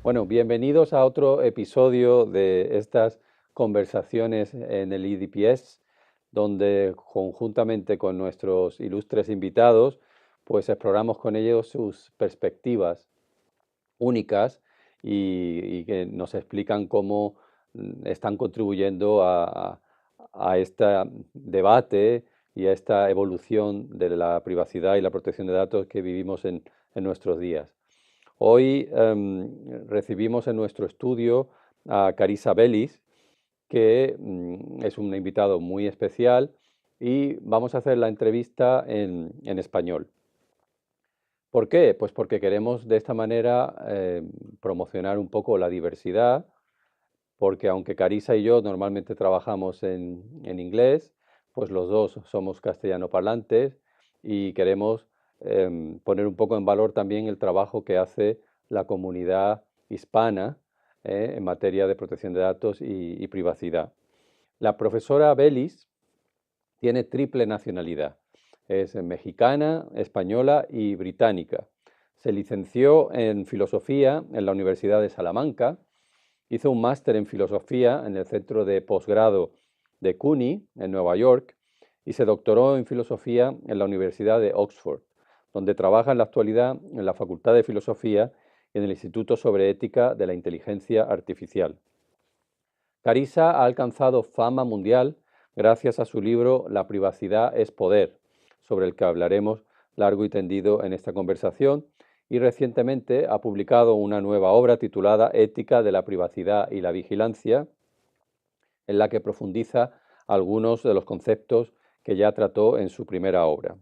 Bueno, bienvenidos a otro episodio de estas conversaciones en el IDPS, donde conjuntamente con nuestros ilustres invitados, pues exploramos con ellos sus perspectivas únicas y que nos explican cómo están contribuyendo a este debate y a esta evolución de la privacidad y la protección de datos que vivimos en nuestros días. Hoy recibimos en nuestro estudio a Carissa Bellis, que es un invitado muy especial y vamos a hacer la entrevista en español. ¿Por qué? Pues porque queremos de esta manera promocionar un poco la diversidad, porque aunque Carissa y yo normalmente trabajamos en inglés, pues los dos somos castellano parlantes y queremos poner un poco en valor también el trabajo que hace la comunidad hispana en materia de protección de datos y privacidad. La profesora Bellis tiene triple nacionalidad. Es mexicana, española y británica. Se licenció en filosofía en la Universidad de Salamanca. Hizo un máster en filosofía en el centro de posgrado de CUNY, en Nueva York, y se doctoró en filosofía en la Universidad de Oxford, donde trabaja en la actualidad en la Facultad de Filosofía y en el Instituto sobre Ética de la Inteligencia Artificial. Carissa ha alcanzado fama mundial gracias a su libro La privacidad es poder, sobre el que hablaremos largo y tendido en esta conversación, y recientemente ha publicado una nueva obra titulada Ética de la privacidad y la vigilancia, en la que profundiza algunos de los conceptos que ya trató en su primera obra.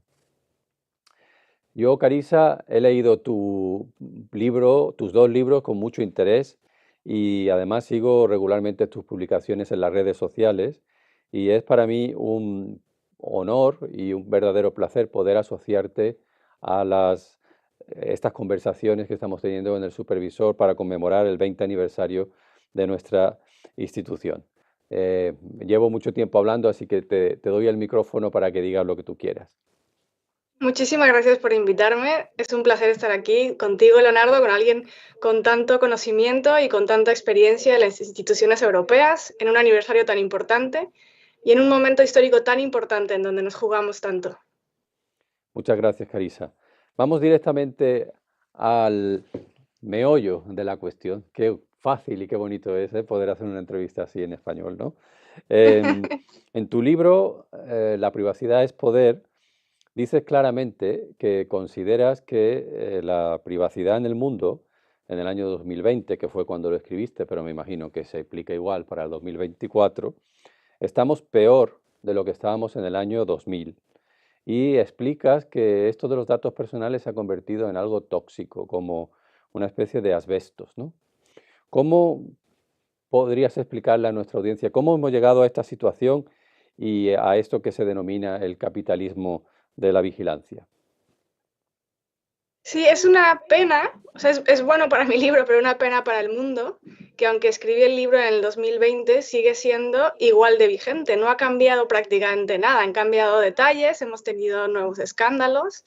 Yo, Carissa, he leído tu libro, tus dos libros con mucho interés y además sigo regularmente tus publicaciones en las redes sociales y es para mí un honor y un verdadero placer poder asociarte a estas conversaciones que estamos teniendo en el Supervisor para conmemorar el 20 aniversario de nuestra institución. Llevo mucho tiempo hablando, así que te doy el micrófono para que digas lo que tú quieras. Muchísimas gracias por invitarme. Es un placer estar aquí contigo, Leonardo, con alguien con tanto conocimiento y con tanta experiencia en las instituciones europeas, en un aniversario tan importante y en un momento histórico tan importante en donde nos jugamos tanto. Muchas gracias, Carissa. Vamos directamente al meollo de la cuestión. Qué fácil y qué bonito es poder hacer una entrevista así en español, ¿no? En tu libro, La privacidad es poder, dices claramente que consideras que la privacidad en el mundo, en el año 2020, que fue cuando lo escribiste, pero me imagino que se aplica igual para el 2024, estamos peor de lo que estábamos en el año 2000. Y explicas que esto de los datos personales se ha convertido en algo tóxico, como una especie de asbestos, ¿no? ¿Cómo podrías explicarle a nuestra audiencia cómo hemos llegado a esta situación y a esto que se denomina el capitalismo de la vigilancia? Sí, es una pena, o sea, es bueno para mi libro, pero una pena para el mundo, que aunque escribí el libro en el 2020, sigue siendo igual de vigente. No ha cambiado prácticamente nada, han cambiado detalles, hemos tenido nuevos escándalos,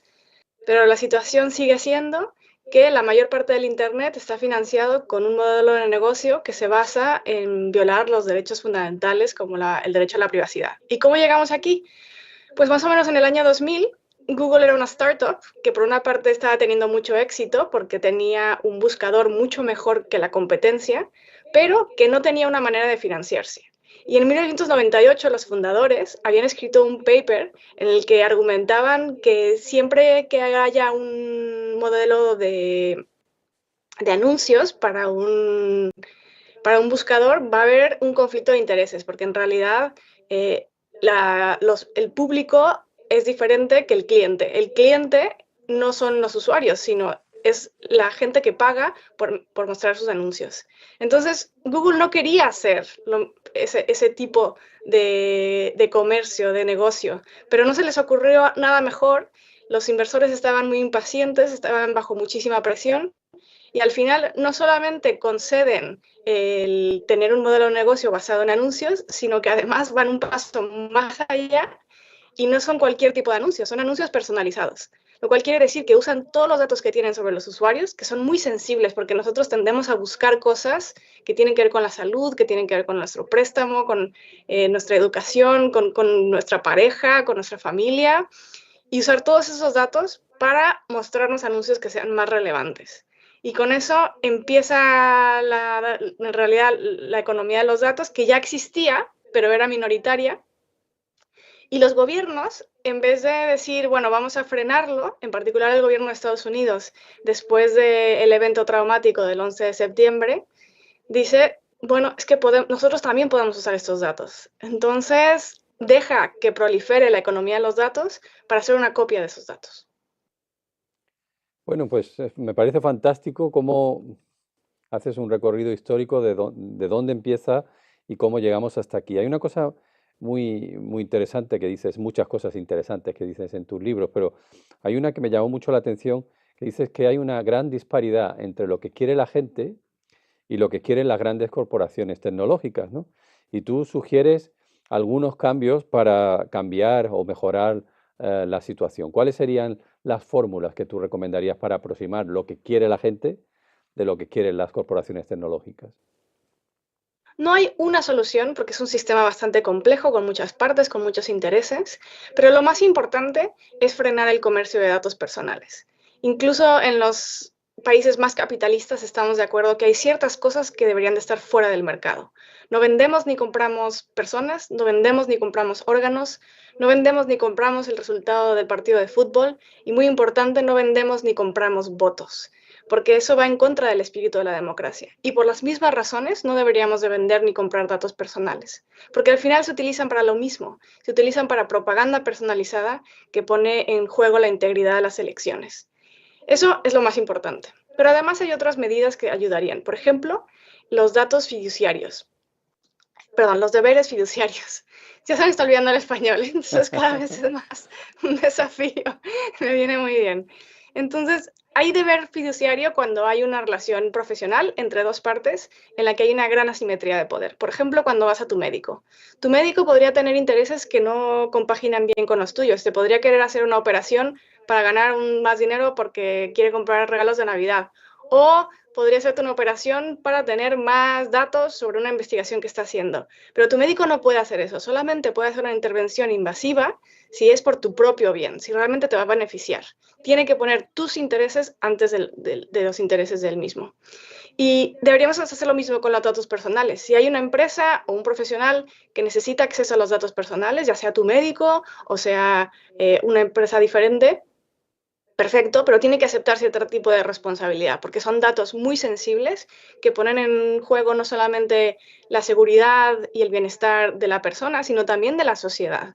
pero la situación sigue siendo que la mayor parte del Internet está financiado con un modelo de negocio que se basa en violar los derechos fundamentales como el derecho a la privacidad. ¿Y cómo llegamos aquí? Pues más o menos en el año 2000, Google era una startup que por una parte estaba teniendo mucho éxito porque tenía un buscador mucho mejor que la competencia, pero que no tenía una manera de financiarse. Y en 1998 los fundadores habían escrito un paper en el que argumentaban que siempre que haya un modelo de anuncios para un buscador va a haber un conflicto de intereses, porque en realidad el público es diferente que el cliente. El cliente no son los usuarios, sino es la gente que paga por mostrar sus anuncios. Entonces, Google no quería hacer ese tipo de comercio, de negocio, pero no se les ocurrió nada mejor. Los inversores estaban muy impacientes, estaban bajo muchísima presión y al final no solamente conceden el tener un modelo de negocio basado en anuncios, sino que además van un paso más allá y no son cualquier tipo de anuncios, son anuncios personalizados. lo cual quiere decir que usan todos los datos que tienen sobre los usuarios, que son muy sensibles, porque nosotros tendemos a buscar cosas que tienen que ver con la salud, que tienen que ver con nuestro préstamo, con nuestra educación, con nuestra pareja, con nuestra familia, y usar todos esos datos para mostrarnos anuncios que sean más relevantes. Y con eso empieza en realidad la economía de los datos, que ya existía, pero era minoritaria. Y los gobiernos, en vez de decir, bueno, vamos a frenarlo, en particular el gobierno de Estados Unidos, después del evento traumático del 11 de septiembre, dice, bueno, es que nosotros también podemos usar estos datos. Entonces, deja que prolifere la economía de los datos para hacer una copia de esos datos. Bueno, pues me parece fantástico cómo haces un recorrido histórico de dónde empieza y cómo llegamos hasta aquí. Hay una cosa muy interesante que dices, muchas cosas interesantes que dices en tus libros, pero hay una que me llamó mucho la atención, que dices que hay una gran disparidad entre lo que quiere la gente y lo que quieren las grandes corporaciones tecnológicas, ¿no? Y tú sugieres algunos cambios para cambiar o mejorar la situación. ¿Cuáles serían las fórmulas que tú recomendarías para aproximar lo que quiere la gente de lo que quieren las corporaciones tecnológicas? No hay una solución porque es un sistema bastante complejo, con muchas partes, con muchos intereses, pero lo más importante es frenar el comercio de datos personales. Incluso en los países más capitalistas estamos de acuerdo que hay ciertas cosas que deberían de estar fuera del mercado. No vendemos ni compramos personas, no vendemos ni compramos órganos, no vendemos ni compramos el resultado del partido de fútbol y, muy importante, no vendemos ni compramos votos, porque eso va en contra del espíritu de la democracia. Y por las mismas razones no deberíamos de vender ni comprar datos personales, porque al final se utilizan para lo mismo, se utilizan para propaganda personalizada que pone en juego la integridad de las elecciones. Eso es lo más importante. Pero además hay otras medidas que ayudarían. Por ejemplo, los datos fiduciarios. Perdón, los deberes fiduciarios. Ya se me está olvidando el español, entonces cada vez es más un desafío. Me viene muy bien. Entonces, hay deber fiduciario cuando hay una relación profesional entre dos partes en la que hay una gran asimetría de poder. Por ejemplo, cuando vas a tu médico. Tu médico podría tener intereses que no compaginan bien con los tuyos. Te podría querer hacer una operación para ganar más dinero porque quiere comprar regalos de Navidad. O podría hacerte una operación para tener más datos sobre una investigación que está haciendo. Pero tu médico no puede hacer eso, solamente puede hacer una intervención invasiva si es por tu propio bien, si realmente te va a beneficiar. Tiene que poner tus intereses antes de los intereses del mismo. Y deberíamos hacer lo mismo con los datos personales. Si hay una empresa o un profesional que necesita acceso a los datos personales, ya sea tu médico o sea una empresa diferente, perfecto, pero tiene que aceptar cierto tipo de responsabilidad, porque son datos muy sensibles que ponen en juego no solamente la seguridad y el bienestar de la persona, sino también de la sociedad.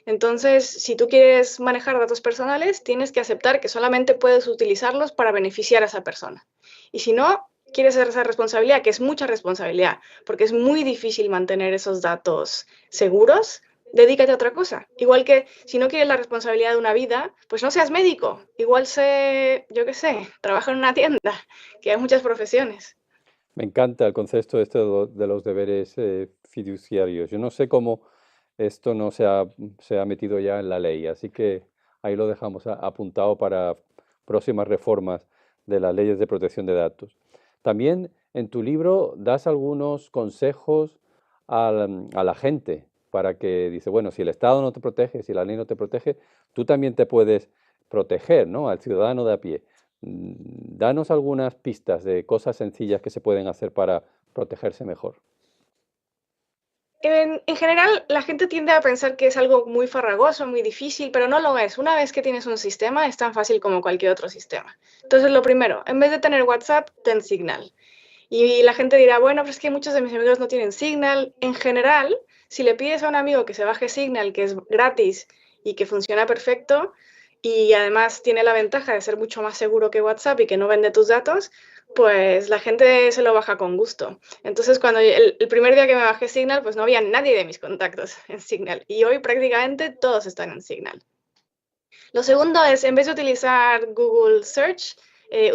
Entonces, si tú quieres manejar datos personales, tienes que aceptar que solamente puedes utilizarlos para beneficiar a esa persona. Y si no, quieres hacer esa responsabilidad, que es mucha responsabilidad, porque es muy difícil mantener esos datos seguros, dedícate a otra cosa. Igual que si no quieres la responsabilidad de una vida, pues no seas médico. Igual yo qué sé, trabaja en una tienda, que hay muchas profesiones. Me encanta el concepto este de los deberes fiduciarios. Yo no sé cómo esto no se ha metido ya en la ley, así que ahí lo dejamos apuntado para próximas reformas de las leyes de protección de datos. También en tu libro das algunos consejos a la gente para que dice, bueno, si el Estado no te protege, si la ley no te protege, tú también te puedes proteger, ¿no? Al ciudadano de a pie. Danos algunas pistas de cosas sencillas que se pueden hacer para protegerse mejor. En general, la gente tiende a pensar que es algo muy farragoso, muy difícil, pero no lo es. Una vez que tienes un sistema, es tan fácil como cualquier otro sistema. Entonces, lo primero, en vez de tener WhatsApp, ten Signal. Y la gente dirá, bueno, pero es que muchos de mis amigos no tienen Signal. En general, si le pides a un amigo que se baje Signal, que es gratis y que funciona perfecto, y además tiene la ventaja de ser mucho más seguro que WhatsApp y que no vende tus datos, pues la gente se lo baja con gusto. Entonces, cuando el primer día que me bajé Signal, pues no había nadie de mis contactos en Signal. Y hoy prácticamente todos están en Signal. Lo segundo es, en vez de utilizar Google Search,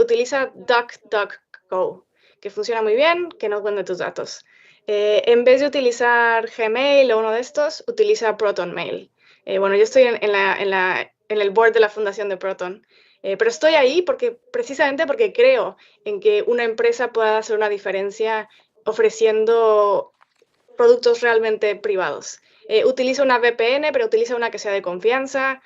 utiliza DuckDuckGo, que funciona muy bien, que no vende tus datos. En vez de utilizar Gmail o uno de estos, utiliza ProtonMail. Bueno, yo estoy en la en el board de la fundación de Proton. Pero estoy ahí precisamente porque creo en que una empresa pueda hacer una diferencia ofreciendo productos realmente privados. Utiliza una VPN, pero utiliza una que sea de confianza.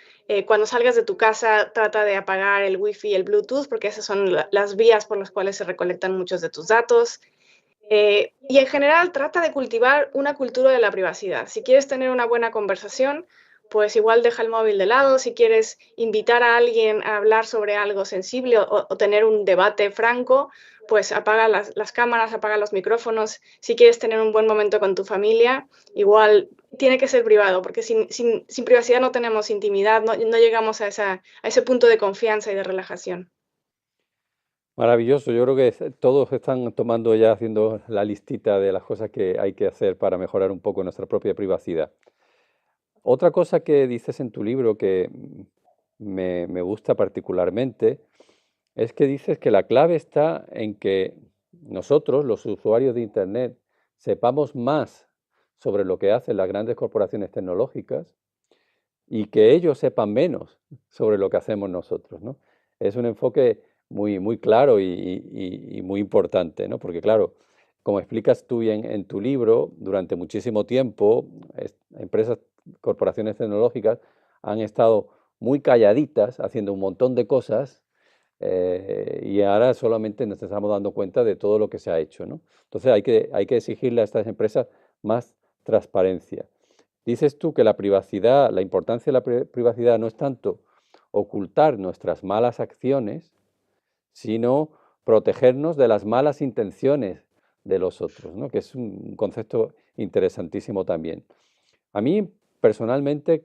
Cuando salgas de tu casa, trata de apagar el Wi-Fi y el Bluetooth, porque esas son las vías por las cuales se recolectan muchos de tus datos. Y en general, trata de cultivar una cultura de la privacidad. Si quieres tener una buena conversación, pues igual deja el móvil de lado. Si quieres invitar a alguien a hablar sobre algo sensible o tener un debate franco, pues apaga las cámaras, apaga los micrófonos. Si quieres tener un buen momento con tu familia, igual tiene que ser privado, porque sin privacidad no tenemos intimidad, no llegamos a ese punto de confianza y de relajación. Maravilloso, yo creo que todos están tomando ya, haciendo la listita de las cosas que hay que hacer para mejorar un poco nuestra propia privacidad. Otra cosa que dices en tu libro que me gusta particularmente es que dices que la clave está en que nosotros, los usuarios de Internet, sepamos más sobre lo que hacen las grandes corporaciones tecnológicas y que ellos sepan menos sobre lo que hacemos nosotros, ¿no? Es un enfoque muy claro y muy importante, ¿no? Porque claro, como explicas tú bien en tu libro, durante muchísimo tiempo, empresas, corporaciones tecnológicas han estado muy calladitas haciendo un montón de cosas y ahora solamente nos estamos dando cuenta de todo lo que se ha hecho, ¿no? Entonces hay que exigirle a estas empresas más transparencia. Dices tú que la privacidad, la importancia de la privacidad no es tanto ocultar nuestras malas acciones, sino protegernos de las malas intenciones de los otros, ¿no? Que es un concepto interesantísimo también. A mí, personalmente,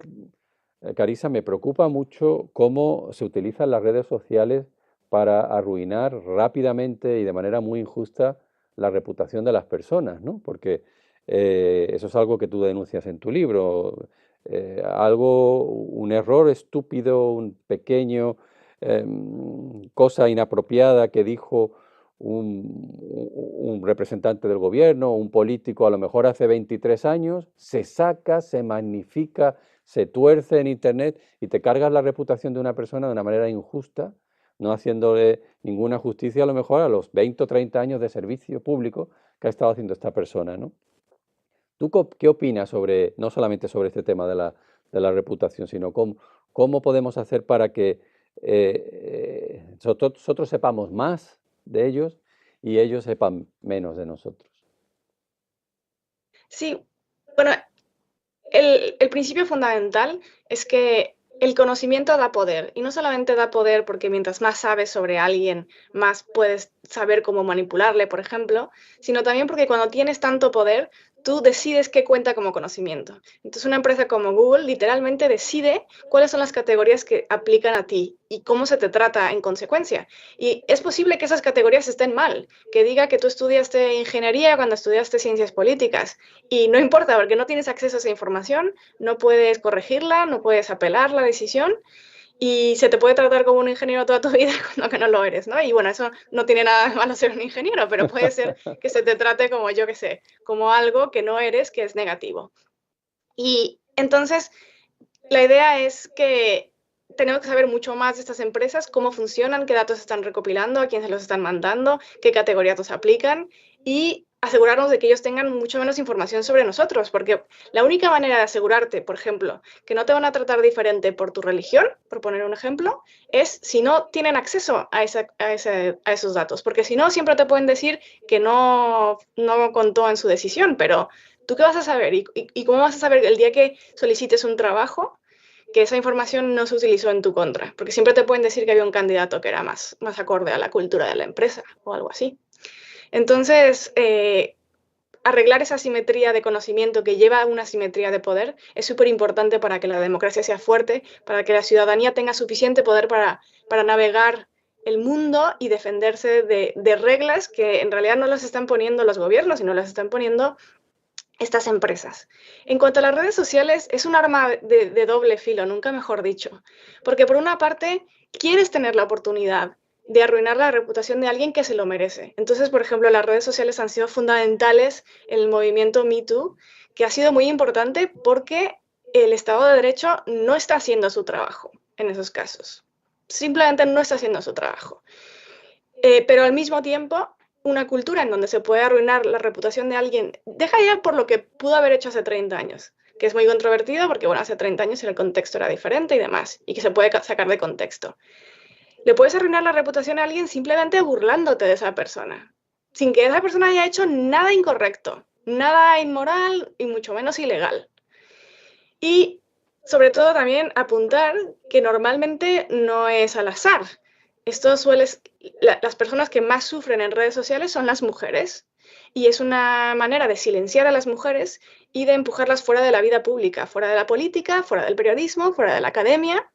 Carissa, me preocupa mucho cómo se utilizan las redes sociales para arruinar rápidamente y de manera muy injusta la reputación de las personas, ¿no? Porque eso es algo que tú denuncias en tu libro. Un error estúpido, un pequeño, cosa inapropiada que dijo un representante del gobierno, un político a lo mejor hace 23 años, se saca, se magnifica, se tuerce en Internet y te cargas la reputación de una persona de una manera injusta, no haciéndole ninguna justicia a lo mejor a los 20 o 30 años de servicio público que ha estado haciendo esta persona, ¿no? ¿Tú qué opinas sobre, no solamente sobre este tema de la reputación, sino cómo podemos hacer para que nosotros sepamos más de ellos y ellos sepan menos de nosotros? Sí, bueno, el principio fundamental es que el conocimiento da poder, y no solamente da poder porque mientras más sabes sobre alguien, más puedes saber cómo manipularle, por ejemplo, sino también porque cuando tienes tanto poder, tú decides qué cuenta como conocimiento. Entonces, una empresa como Google literalmente decide cuáles son las categorías que aplican a ti y cómo se te trata en consecuencia. Y es posible que esas categorías estén mal, que diga que tú estudiaste ingeniería cuando estudiaste ciencias políticas, y no importa porque no tienes acceso a esa información, no puedes corregirla, no puedes apelar la decisión y se te puede tratar como un ingeniero toda tu vida cuando que no lo eres, ¿no? Y bueno, eso no tiene nada de malo ser un ingeniero, pero puede ser que se te trate como, yo qué sé, como algo que no eres, que es negativo. Y entonces, la idea es que tenemos que saber mucho más de estas empresas, cómo funcionan, qué datos están recopilando, a quién se los están mandando, qué categorías nos aplican y asegurarnos de que ellos tengan mucho menos información sobre nosotros, porque la única manera de asegurarte, por ejemplo, que no te van a tratar diferente por tu religión, por poner un ejemplo, es si no tienen acceso a esos datos, porque si no, siempre te pueden decir que no contó en su decisión, pero ¿tú qué vas a saber? ¿Y cómo vas a saber el día que solicites un trabajo que esa información no se utilizó en tu contra? Porque siempre te pueden decir que había un candidato que era más acorde a la cultura de la empresa o algo así. Entonces, arreglar esa asimetría de conocimiento que lleva a una asimetría de poder es súper importante para que la democracia sea fuerte, para que la ciudadanía tenga suficiente poder para navegar el mundo y defenderse de reglas que en realidad no las están poniendo los gobiernos, sino las están poniendo estas empresas. En cuanto a las redes sociales, es un arma de doble filo, nunca mejor dicho, porque por una parte quieres tener la oportunidad de arruinar la reputación de alguien que se lo merece. Entonces, por ejemplo, las redes sociales han sido fundamentales en el movimiento Me Too, que ha sido muy importante porque el Estado de Derecho no está haciendo su trabajo. en esos casos. Simplemente no está haciendo su trabajo. Pero al mismo tiempo, una cultura en donde se puede arruinar la reputación de alguien, deja ya por lo que pudo haber hecho hace 30 años, que es muy controvertido porque, bueno, hace 30 años el contexto era diferente y demás, y que se puede sacar de contexto. Le puedes arruinar la reputación a alguien simplemente burlándote de esa persona, sin que esa persona haya hecho nada incorrecto, nada inmoral y mucho menos ilegal. Y sobre todo también apuntar que normalmente no es al azar. Las personas que más sufren en redes sociales son las mujeres, y es una manera de silenciar a las mujeres y de empujarlas fuera de la vida pública, fuera de la política, fuera del periodismo, fuera de la academia.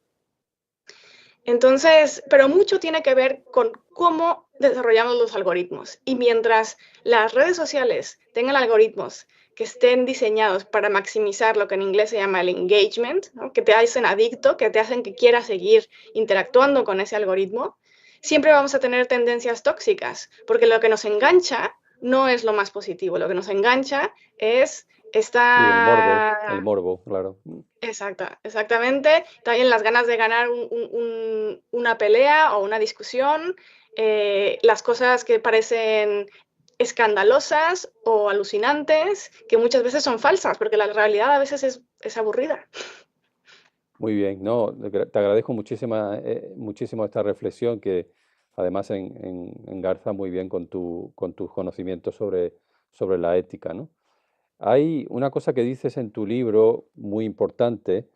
Entonces, pero mucho tiene que ver con cómo desarrollamos los algoritmos. Y mientras las redes sociales tengan algoritmos que estén diseñados para maximizar lo que en inglés se llama el engagement, ¿no? Que te hacen adicto, que te hacen que quieras seguir interactuando con ese algoritmo, siempre vamos a tener tendencias tóxicas, porque lo que nos engancha no es lo más positivo, lo que nos engancha es esta... Sí, el morbo, claro. Exactamente. También las ganas de ganar una pelea o una discusión, las cosas que parecen escandalosas o alucinantes, que muchas veces son falsas, porque la realidad a veces es aburrida. Muy bien, no, te agradezco muchísimo esta reflexión que además engarza muy bien con con tus conocimientos sobre la ética, ¿no? Hay una cosa que dices en tu libro muy importante,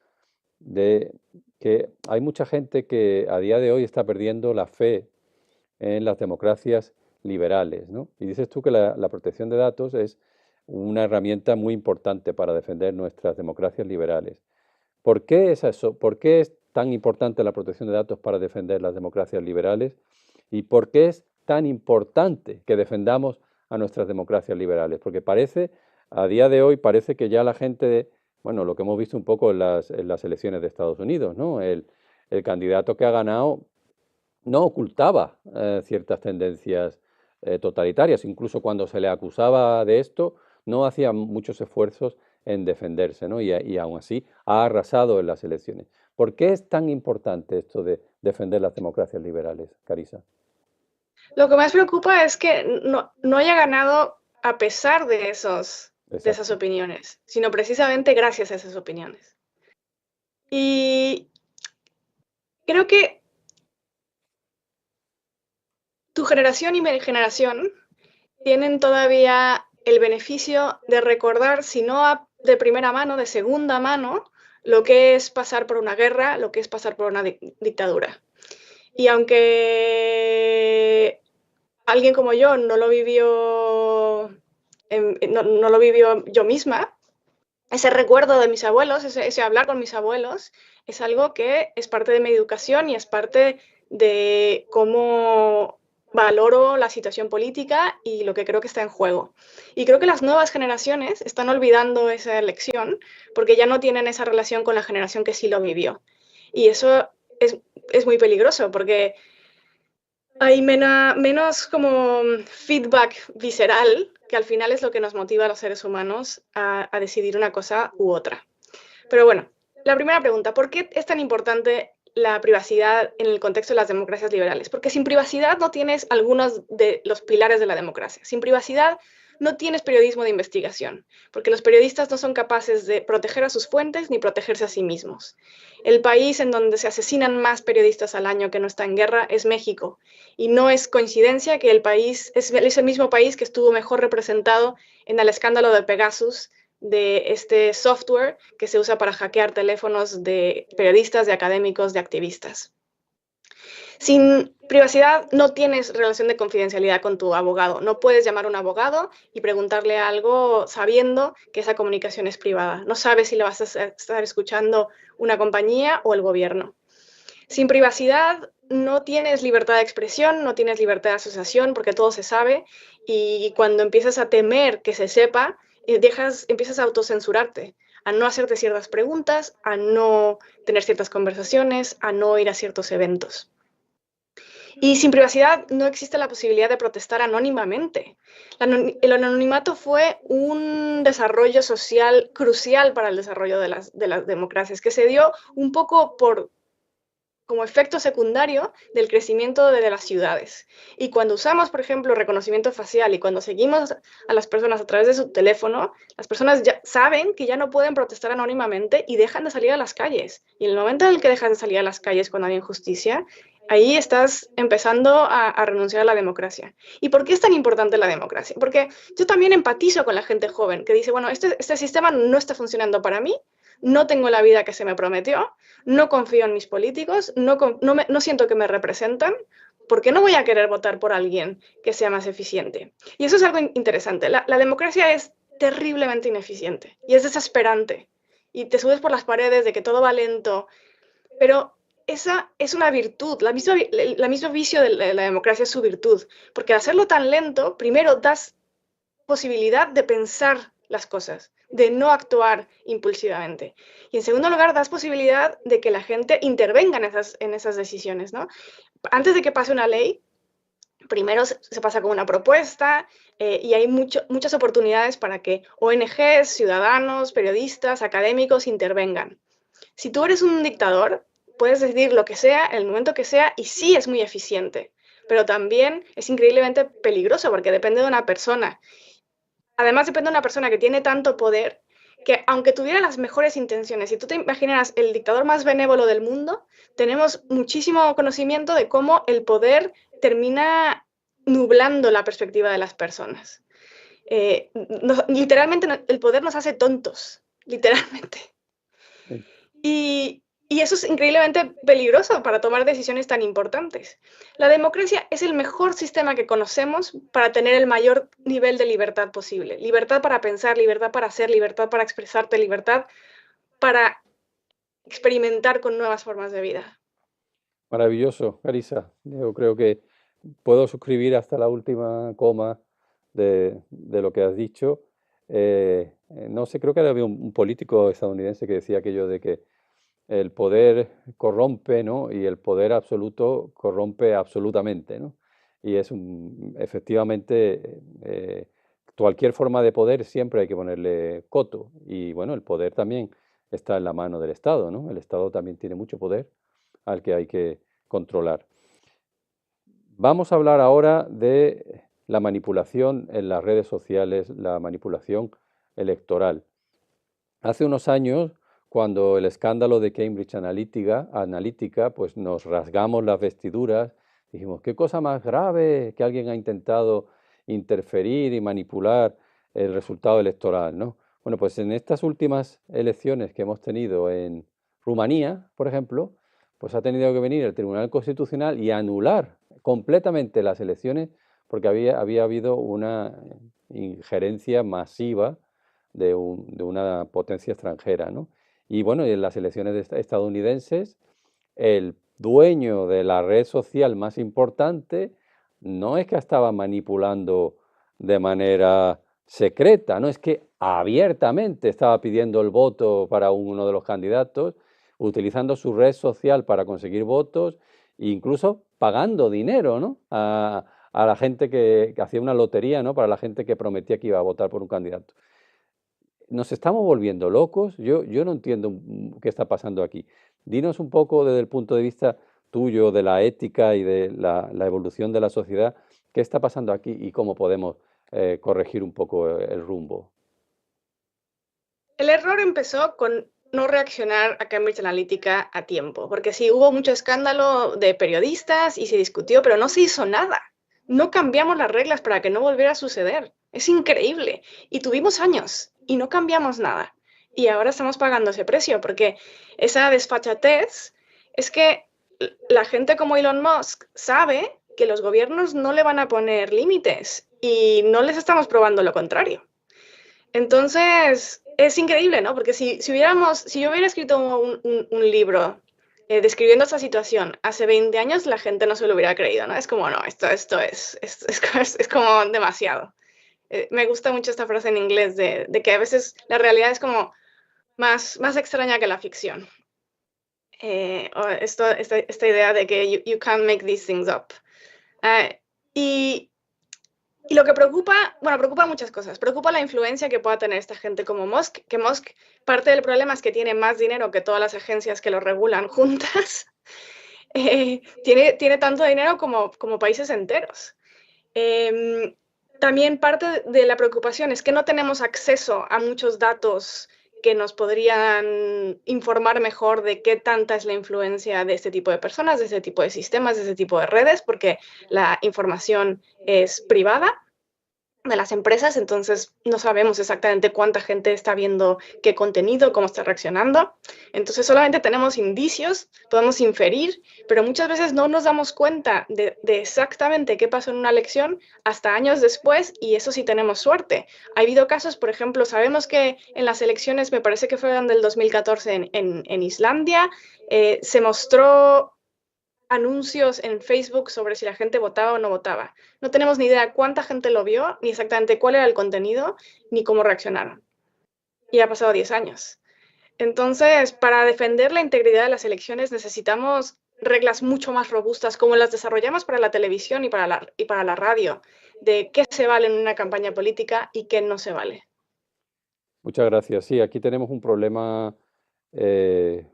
de que hay mucha gente que a día de hoy está perdiendo la fe en las democracias liberales, ¿no? Y dices tú que la protección de datos es una herramienta muy importante para defender nuestras democracias liberales. ¿Por qué es eso? ¿Por qué es tan importante la protección de datos para defender las democracias liberales? ¿Y por qué es tan importante que defendamos a nuestras democracias liberales? Porque a día de hoy, parece que ya la gente, bueno, lo que hemos visto un poco en las elecciones de Estados Unidos, ¿no? El candidato que ha ganado no ocultaba ciertas tendencias totalitarias. Incluso cuando se le acusaba de esto, no hacía muchos esfuerzos en defenderse, ¿no? Y aún así ha arrasado en las elecciones. ¿Por qué es tan importante esto de defender las democracias liberales, Carissa? Lo que más preocupa es que no haya ganado a pesar de esas Exacto. opiniones, sino precisamente gracias a esas opiniones. Y creo que tu generación y mi generación tienen todavía el beneficio de recordar, si no de primera mano, de segunda mano, lo que es pasar por una guerra, lo que es pasar por una dictadura. Y aunque alguien como yo no lo vivió, no lo vivió yo misma, ese recuerdo de mis abuelos, ese hablar con mis abuelos, es algo que es parte de mi educación y es parte de cómo valoro la situación política y lo que creo que está en juego. Y creo que las nuevas generaciones están olvidando esa lección porque ya no tienen esa relación con la generación que sí lo vivió. Y eso es muy peligroso porque hay menos como feedback visceral, que al final es lo que nos motiva a los seres humanos a decidir una cosa u otra. Pero bueno, la primera pregunta, ¿por qué es tan importante la privacidad en el contexto de las democracias liberales? Porque sin privacidad no tienes algunos de los pilares de la democracia. Sin privacidad no tienes periodismo de investigación, porque los periodistas no son capaces de proteger a sus fuentes ni protegerse a sí mismos. El país en donde se asesinan más periodistas al año que no está en guerra es México, y no es coincidencia que el país es el mismo país que estuvo mejor representado en el escándalo de Pegasus, de este software que se usa para hackear teléfonos de periodistas, de académicos, de activistas. Sin privacidad no tienes relación de confidencialidad con tu abogado. No puedes llamar a un abogado y preguntarle algo sabiendo que esa comunicación es privada. No sabes si le vas a estar escuchando una compañía o el gobierno. Sin privacidad no tienes libertad de expresión, no tienes libertad de asociación porque todo se sabe, y cuando empiezas a temer que se sepa, empiezas a autocensurarte, a no hacerte ciertas preguntas, a no tener ciertas conversaciones, a no ir a ciertos eventos. Y sin privacidad no existe la posibilidad de protestar anónimamente. El anonimato fue un desarrollo social crucial para el desarrollo de las democracias, que se dio un poco por como efecto secundario del crecimiento de las ciudades. Y cuando usamos, por ejemplo, reconocimiento facial y cuando seguimos a las personas a través de su teléfono, las personas ya saben que ya no pueden protestar anónimamente y dejan de salir a las calles. Y en el momento en el que dejas de salir a las calles cuando hay injusticia, ahí estás empezando a renunciar a la democracia. ¿Y por qué es tan importante la democracia? Porque yo también empatizo con la gente joven que dice, bueno, este sistema no está funcionando para mí, no tengo la vida que se me prometió, no confío en mis políticos, no siento que me representan, ¿por qué no voy a querer votar por alguien que sea más eficiente? Y eso es algo interesante. La democracia es terriblemente ineficiente y es desesperante. Y te subes por las paredes de que todo va lento, pero esa es una virtud. La misma vicio de la democracia es su virtud, porque al hacerlo tan lento, primero das posibilidad de pensar las cosas, de no actuar impulsivamente. Y en segundo lugar, das posibilidad de que la gente intervenga en esas decisiones, ¿no? Antes de que pase una ley, primero se pasa con una propuesta y hay muchas oportunidades para que ONGs, ciudadanos, periodistas, académicos intervengan. Si tú eres un dictador, puedes decidir lo que sea, en el momento que sea, y sí es muy eficiente, pero también es increíblemente peligroso porque depende de una persona. Además, depende de una persona que tiene tanto poder que, aunque tuviera las mejores intenciones, si tú te imaginas el dictador más benévolo del mundo, tenemos muchísimo conocimiento de cómo el poder termina nublando la perspectiva de las personas. Literalmente, el poder nos hace tontos, literalmente. Y eso es increíblemente peligroso para tomar decisiones tan importantes. La democracia es el mejor sistema que conocemos para tener el mayor nivel de libertad posible. Libertad para pensar, libertad para hacer, libertad para expresarte, libertad para experimentar con nuevas formas de vida. Maravilloso, Carissa. Yo creo que puedo suscribir hasta la última coma de lo que has dicho. No sé, creo que había un político estadounidense que decía aquello de que el poder corrompe, ¿no? Y el poder absoluto corrompe absolutamente, ¿no? Y efectivamente, cualquier forma de poder siempre hay que ponerle coto. Y bueno, el poder también está en la mano del Estado, ¿no? El Estado también tiene mucho poder al que hay que controlar. Vamos a hablar ahora de la manipulación en las redes sociales, la manipulación electoral. Hace unos años, cuando el escándalo de Cambridge Analytica, pues nos rasgamos las vestiduras, dijimos, qué cosa más grave que alguien ha intentado interferir y manipular el resultado electoral, ¿no? Bueno, pues en estas últimas elecciones que hemos tenido en Rumanía, por ejemplo, pues ha tenido que venir el Tribunal Constitucional y anular completamente las elecciones porque había habido una injerencia masiva de una potencia extranjera, ¿no? Y bueno, en las elecciones estadounidenses, el dueño de la red social más importante no es que estaba manipulando de manera secreta, no es que abiertamente estaba pidiendo el voto para uno de los candidatos, utilizando su red social para conseguir votos e incluso pagando dinero, ¿no? a la gente que hacía una lotería, ¿no? Para la gente que prometía que iba a votar por un candidato. ¿Nos estamos volviendo locos? Yo no entiendo qué está pasando aquí. Dinos un poco desde el punto de vista tuyo, de la ética y de la evolución de la sociedad, qué está pasando aquí y cómo podemos corregir un poco el rumbo. El error empezó con no reaccionar a Cambridge Analytica a tiempo, porque sí, hubo mucho escándalo de periodistas y se discutió, pero no se hizo nada. No cambiamos las reglas para que no volviera a suceder. Es increíble. Y tuvimos años y no cambiamos nada. Y ahora estamos pagando ese precio, porque esa desfachatez es que la gente como Elon Musk sabe que los gobiernos no le van a poner límites y no les estamos probando lo contrario. Entonces, es increíble, ¿no? Porque si yo hubiera escrito un libro describiendo esta situación hace 20 años, la gente no se lo hubiera creído, ¿no? Es como, no, esto es como demasiado. Me gusta mucho esta frase en inglés de que a veces la realidad es como más extraña que la ficción. Esta idea de que you can't make these things up. Y lo que preocupa muchas cosas. Preocupa la influencia que pueda tener esta gente como Musk, que Musk, parte del problema es que tiene más dinero que todas las agencias que lo regulan juntas. tiene tanto dinero como países enteros. También parte de la preocupación es que no tenemos acceso a muchos datos que nos podrían informar mejor de qué tanta es la influencia de este tipo de personas, de este tipo de sistemas, de este tipo de redes, porque la información es privada de las empresas, entonces no sabemos exactamente cuánta gente está viendo qué contenido, cómo está reaccionando. Entonces solamente tenemos indicios, podemos inferir, pero muchas veces no nos damos cuenta de exactamente qué pasó en una elección hasta años después, y eso sí tenemos suerte. Ha habido casos, por ejemplo, sabemos que en las elecciones, me parece que fueron del 2014 en Islandia, se mostró anuncios en Facebook sobre si la gente votaba o no votaba. No tenemos ni idea cuánta gente lo vio, ni exactamente cuál era el contenido, ni cómo reaccionaron. Y ha pasado 10 años. Entonces, para defender la integridad de las elecciones necesitamos reglas mucho más robustas, como las desarrollamos para la televisión y para la radio, de qué se vale en una campaña política y qué no se vale. Muchas gracias. Sí, aquí tenemos un problema eh,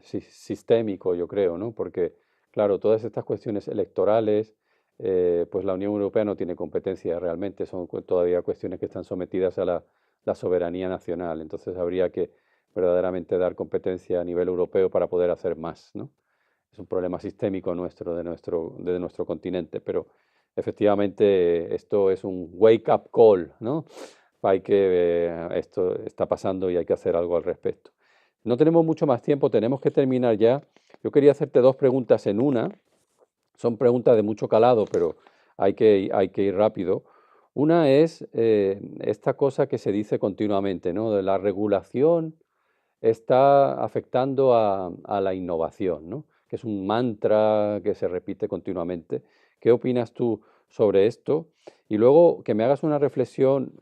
sistémico, yo creo, ¿no? Porque, claro, todas estas cuestiones electorales, pues la Unión Europea no tiene competencia realmente, son todavía cuestiones que están sometidas a la soberanía nacional. Entonces habría que verdaderamente dar competencia a nivel europeo para poder hacer más, ¿no? Es un problema sistémico nuestro, de nuestro continente, pero efectivamente esto es un wake-up call, ¿no? Hay que, esto está pasando y hay que hacer algo al respecto. No tenemos mucho más tiempo, tenemos que terminar ya. Yo quería hacerte dos preguntas en una. Son preguntas de mucho calado, pero hay que ir rápido. Una es esta cosa que se dice continuamente, ¿no? De la regulación está afectando a la innovación, ¿no? Que es un mantra que se repite continuamente. ¿Qué opinas tú sobre esto? Y luego que me hagas una reflexión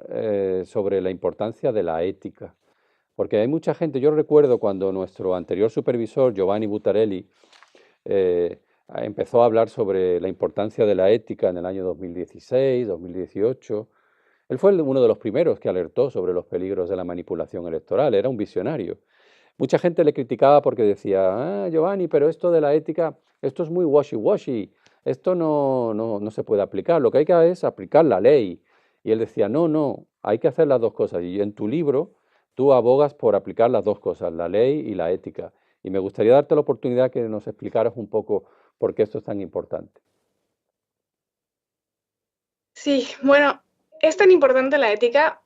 sobre la importancia de la ética. Porque hay mucha gente, yo recuerdo cuando nuestro anterior supervisor, Giovanni Buttarelli, eh, empezó a hablar sobre la importancia de la ética en el año 2016, 2018. Él fue uno de los primeros que alertó sobre los peligros de la manipulación electoral, era un visionario. Mucha gente le criticaba porque decía, Giovanni, pero esto de la ética, esto es muy washy-washy, esto no se puede aplicar, lo que hay que hacer es aplicar la ley. Y él decía, no, hay que hacer las dos cosas. Y en tu libro tú abogas por aplicar las dos cosas, la ley y la ética. Y me gustaría darte la oportunidad que nos explicaras un poco por qué esto es tan importante. Sí, bueno, es tan importante la ética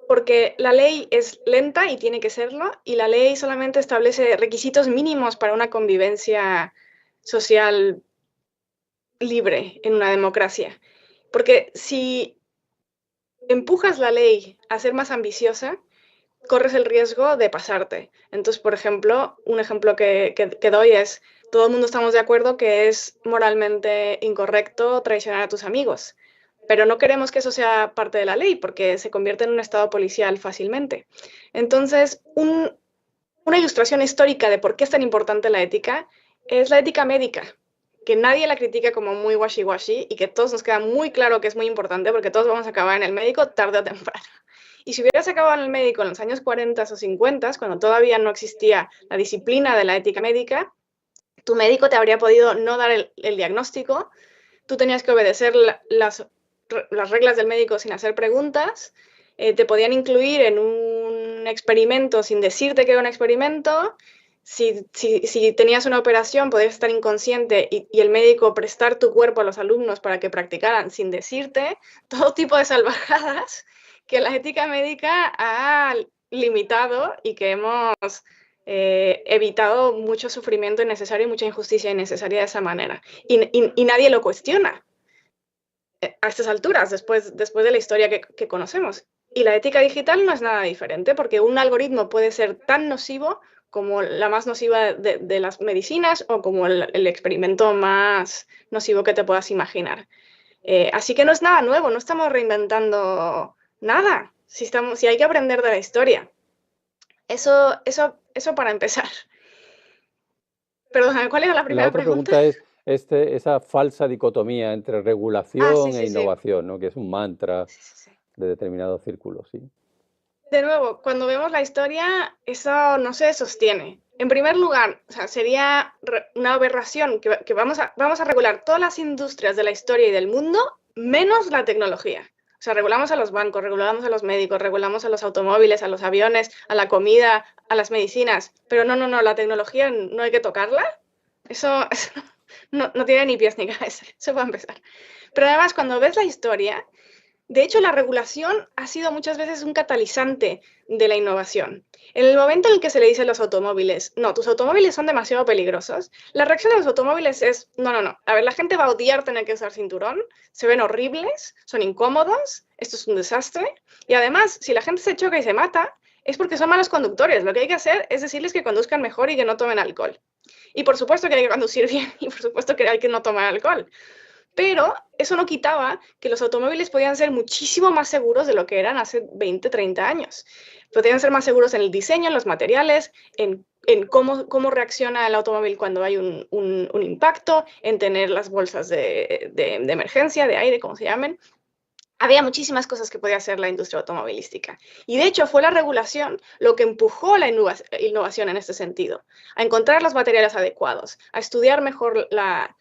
porque la ley es lenta y tiene que serlo, y la ley solamente establece requisitos mínimos para una convivencia social libre en una democracia. Porque si empujas la ley a ser más ambiciosa, corres el riesgo de pasarte. Entonces, por ejemplo, un ejemplo que doy es, todo el mundo estamos de acuerdo que es moralmente incorrecto traicionar a tus amigos, pero no queremos que eso sea parte de la ley porque se convierte en un estado policial fácilmente. Entonces, una ilustración histórica de por qué es tan importante la ética es la ética médica, que nadie la critica como muy washy-washy y que todos nos queda muy claro que es muy importante porque todos vamos a acabar en el médico tarde o temprano. Y si hubieras acabado en el médico en los años 40 o 50, cuando todavía no existía la disciplina de la ética médica, tu médico te habría podido no dar el diagnóstico, tú tenías que obedecer las reglas del médico sin hacer preguntas, te podían incluir en un experimento sin decirte que era un experimento, si tenías una operación podías estar inconsciente y el médico prestar tu cuerpo a los alumnos para que practicaran sin decirte, todo tipo de salvajadas que la ética médica ha limitado y que hemos evitado mucho sufrimiento innecesario y mucha injusticia innecesaria de esa manera. Y nadie lo cuestiona a estas alturas, después de la historia que conocemos. Y la ética digital no es nada diferente, porque un algoritmo puede ser tan nocivo como la más nociva de las medicinas o como el experimento más nocivo que te puedas imaginar. Así que no es nada nuevo, no estamos reinventando nada, si hay que aprender de la historia. Eso para empezar. Perdón, ¿cuál era la La primera otra pregunta? pregunta es esa falsa dicotomía entre Sí, regulación e sí, sí. innovación, ¿no? Que es un mantra Sí, sí, sí. de determinados círculos, ¿sí? De nuevo, cuando vemos la historia, eso no se sostiene. En primer lugar, o sea, sería una aberración que vamos a regular todas las industrias de la historia y del mundo, menos la tecnología. O sea, regulamos a los bancos, regulamos a los médicos, regulamos a los automóviles, a los aviones, a la comida, a las medicinas. Pero no, la tecnología no hay que tocarla. Eso no tiene ni pies ni cabeza. Eso va a empezar. Pero además, cuando ves la historia, de hecho, la regulación ha sido muchas veces un catalizante de la innovación. En el momento en el que se le dice a los automóviles, no, tus automóviles son demasiado peligrosos, la reacción de los automóviles es, no. A ver, la gente va a odiar tener que usar cinturón, se ven horribles, son incómodos, esto es un desastre. Y además, si la gente se choca y se mata, es porque son malos conductores. Lo que hay que hacer es decirles que conduzcan mejor y que no tomen alcohol. Y por supuesto que hay que conducir bien y por supuesto que hay que no tomar alcohol. Pero eso no quitaba que los automóviles podían ser muchísimo más seguros de lo que eran hace 20, 30 años. Podían ser más seguros en el diseño, en los materiales, en cómo reacciona el automóvil cuando hay un impacto, en tener las bolsas de emergencia, de aire, como se llamen. Había muchísimas cosas que podía hacer la industria automovilística. Y de hecho fue la regulación lo que empujó la innovación en este sentido, a encontrar los materiales adecuados, a estudiar mejor la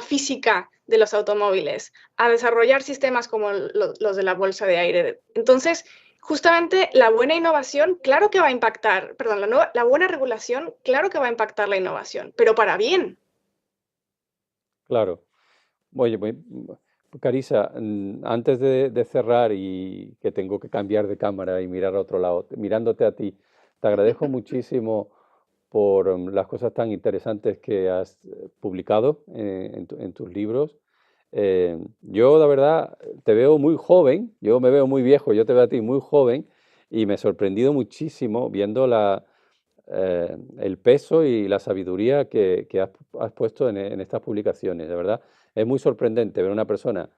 física de los automóviles, a desarrollar sistemas como los de la bolsa de aire. Entonces, justamente la buena innovación, claro que va a impactar, perdón, la buena regulación, claro que va a impactar la innovación, pero para bien. Claro. Oye, Carissa, antes de cerrar y que tengo que cambiar de cámara y mirar a otro lado, mirándote a ti, te agradezco muchísimo por las cosas tan interesantes que has publicado en tus libros. Yo, la verdad, te veo muy joven, yo me veo muy viejo, yo te veo a ti muy joven y me he sorprendido muchísimo viendo el peso y la sabiduría que has puesto en estas publicaciones. De verdad, es muy sorprendente ver una persona,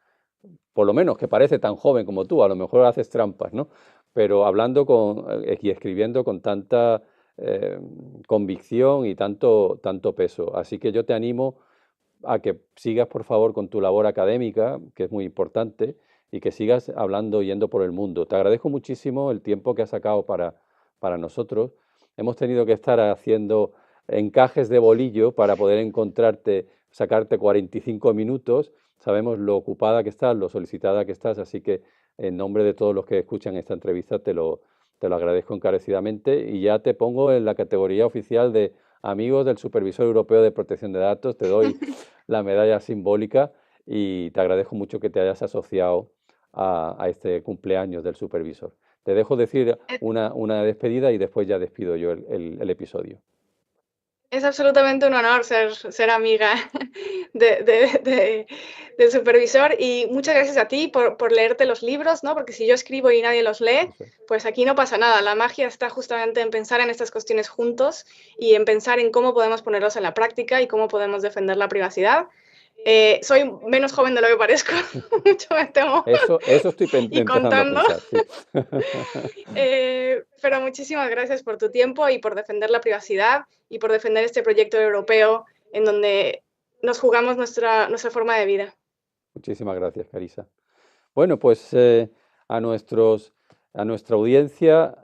por lo menos que parece tan joven como tú, a lo mejor haces trampas, ¿no? Pero hablando y escribiendo con tanta eh, convicción y tanto peso. Así que yo te animo a que sigas, por favor, con tu labor académica, que es muy importante, y que sigas hablando, yendo por el mundo. Te agradezco muchísimo el tiempo que has sacado para nosotros. Hemos tenido que estar haciendo encajes de bolillo para poder encontrarte, sacarte 45 minutos. Sabemos lo ocupada que estás, lo solicitada que estás, así que en nombre de todos los que escuchan esta entrevista te lo agradezco encarecidamente y ya te pongo en la categoría oficial de amigos del Supervisor Europeo de Protección de Datos. Te doy la medalla simbólica y te agradezco mucho que te hayas asociado a este cumpleaños del supervisor. Te dejo decir una despedida y después ya despido yo el episodio. Es absolutamente un honor ser amiga del supervisor y muchas gracias a ti por leerte los libros, ¿no? Porque si yo escribo y nadie los lee, pues aquí no pasa nada. La magia está justamente en pensar en estas cuestiones juntos y en pensar en cómo podemos ponerlos en la práctica y cómo podemos defender la privacidad. Soy menos joven de lo que parezco, mucho me temo. Eso estoy y empezando contando. a pensar. Sí. Pero muchísimas gracias por tu tiempo y por defender la privacidad y por defender este proyecto europeo en donde nos jugamos nuestra forma de vida. Muchísimas gracias, Carissa. Bueno, pues a nuestra audiencia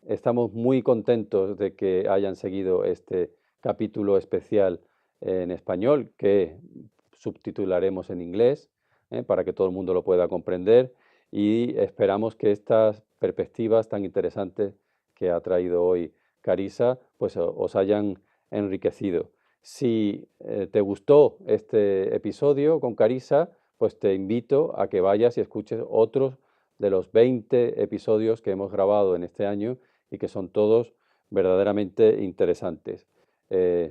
estamos muy contentos de que hayan seguido este capítulo especial en español que subtitularemos en inglés para que todo el mundo lo pueda comprender y esperamos que estas perspectivas tan interesantes que ha traído hoy Carissa pues os hayan enriquecido. Si te gustó este episodio con Carissa, pues te invito a que vayas y escuches otros de los 20 episodios que hemos grabado en este año y que son todos verdaderamente interesantes.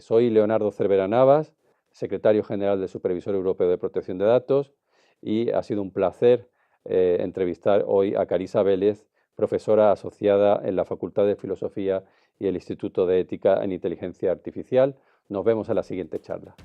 Soy Leonardo Cervera Navas, secretario general del Supervisor Europeo de Protección de Datos, y ha sido un placer entrevistar hoy a Carissa Vélez, profesora asociada en la Facultad de Filosofía y el Instituto de Ética en Inteligencia Artificial. Nos vemos en la siguiente charla.